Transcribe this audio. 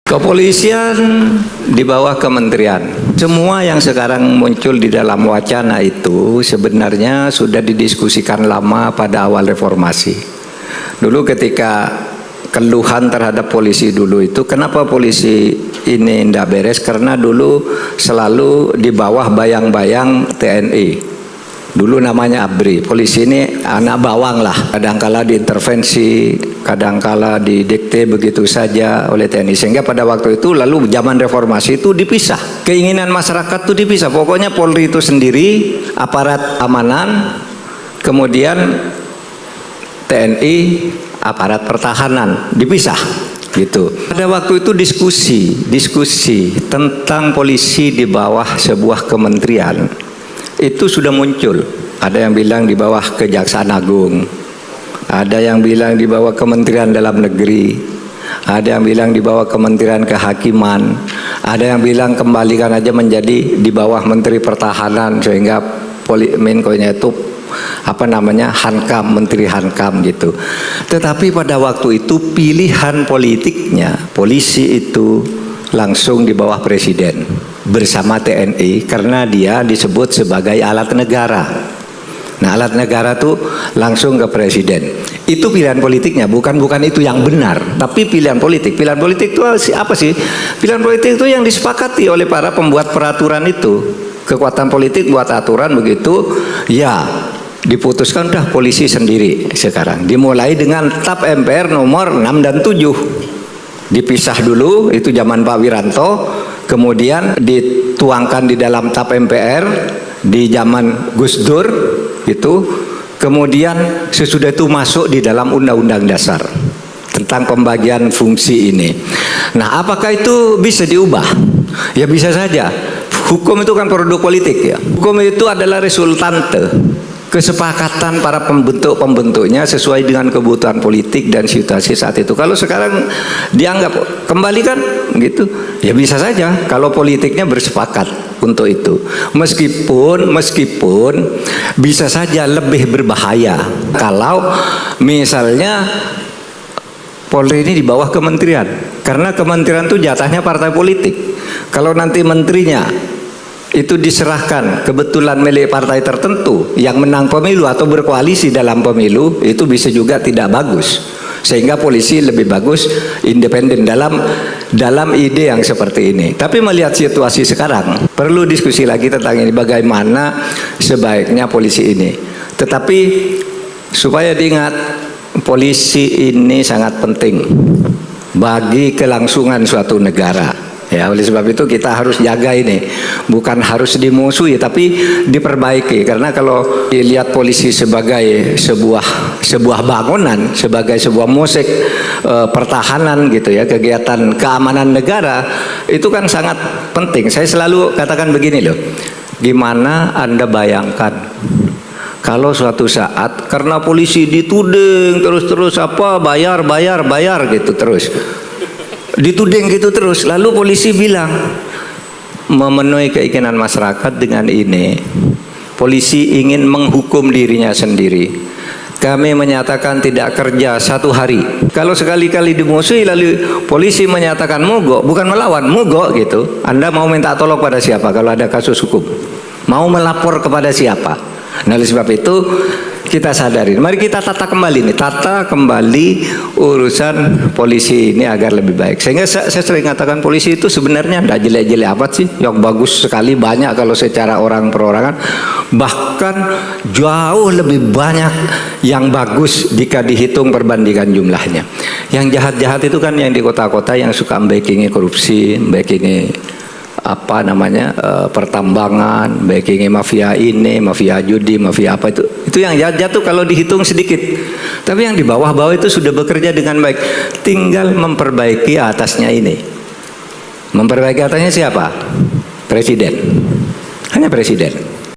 Kepolisian di bawah kementerian. Semua yang sekarang muncul di dalam wacana itu sebenarnya sudah didiskusikan lama pada awal reformasi. Dulu ketika keluhan terhadap polisi dulu itu, kenapa polisi ini tidak beres? Karena dulu selalu di bawah bayang-bayang TNI. Dulu namanya ABRI. Polisi ini anak bawang lah. Kadangkala diintervensi, kadangkala didikte begitu saja oleh TNI. Sehingga pada waktu itu lalu zaman reformasi itu dipisah. Keinginan masyarakat itu dipisah. Pokoknya Polri itu sendiri, aparat amanan, kemudian TNI, aparat pertahanan, dipisah. Gitu. Pada waktu itu diskusi tentang polisi di bawah sebuah kementerian itu sudah muncul. Ada yang bilang di bawah Kejaksaan Agung, ada yang bilang di bawah Kementerian Dalam Negeri, ada yang bilang di bawah Kementerian Kehakiman, ada yang bilang kembalikan aja menjadi di bawah Menteri Pertahanan sehingga Menko-nya itu Hankam, Menteri Hankam gitu. Tetapi pada waktu itu pilihan politiknya polisi itu langsung di bawah presiden bersama TNI karena dia disebut sebagai alat negara. Nah, alat negara tuh langsung ke presiden. Itu pilihan politiknya, bukan itu yang benar, tapi pilihan politik. Pilihan politik itu apa sih? Pilihan politik itu yang disepakati oleh para pembuat peraturan itu. Kekuatan politik buat aturan begitu, ya diputuskan udah polisi sendiri sekarang. Dimulai dengan TAP MPR nomor 6 dan 7. Dipisah dulu, itu zaman Pak Wiranto, kemudian dituangkan di dalam TAP MPR di zaman Gus Dur itu, kemudian sesudah itu masuk di dalam Undang-Undang Dasar tentang pembagian fungsi ini. Nah, apakah itu bisa diubah? Ya bisa saja. Hukum itu kan produk politik ya. Hukum itu adalah resultante kesepakatan para pembentuknya sesuai dengan kebutuhan politik dan situasi saat itu. Kalau sekarang dianggap kembalikan gitu, ya bisa saja kalau politiknya bersepakat untuk itu. Meskipun bisa saja lebih berbahaya kalau misalnya Polri ini di bawah kementerian, karena kementerian itu jatahnya partai politik. Kalau nanti menterinya itu diserahkan kebetulan milik partai tertentu yang menang pemilu atau berkoalisi dalam pemilu, itu bisa juga tidak bagus. Sehingga polisi lebih bagus independen dalam ide yang seperti ini. Tapi melihat situasi sekarang, perlu diskusi lagi tentang ini, bagaimana sebaiknya polisi ini. Tetapi supaya diingat, polisi ini sangat penting bagi kelangsungan suatu negara. Ya, oleh sebab itu kita harus jaga ini, bukan harus dimusuhi tapi diperbaiki. Karena kalau dilihat polisi sebagai sebuah bangunan, sebagai sebuah musik pertahanan gitu ya, kegiatan keamanan negara, itu kan sangat penting. Saya selalu katakan begini loh, gimana Anda bayangkan kalau suatu saat karena polisi dituding terus bayar gitu terus. Dituding gitu terus, lalu polisi bilang memenuhi keinginan masyarakat dengan ini. Polisi ingin menghukum dirinya sendiri. Kami menyatakan tidak kerja 1 hari. Kalau sekali-kali dimusuhi lalu polisi menyatakan mogok, bukan melawan, mogok gitu. Anda mau minta tolong pada siapa kalau ada kasus hukum? Mau melapor kepada siapa? Nah, oleh sebab itu kita sadarin, mari kita tata kembali urusan polisi ini agar lebih baik. Sehingga saya sering katakan polisi itu sebenarnya tidak jelek-jelek amat sih, yang bagus sekali banyak kalau secara orang perorangan, bahkan jauh lebih banyak yang bagus jika dihitung perbandingan jumlahnya. Yang jahat-jahat itu kan yang di kota-kota yang suka backingi korupsi, backingi pertambangan, backing mafia ini, mafia judi, mafia apa itu yang jatuh kalau dihitung sedikit. Tapi yang di bawah-bawah itu sudah bekerja dengan baik, tinggal memperbaiki atasnya ini. Memperbaiki atasnya siapa? Presiden, hanya presiden.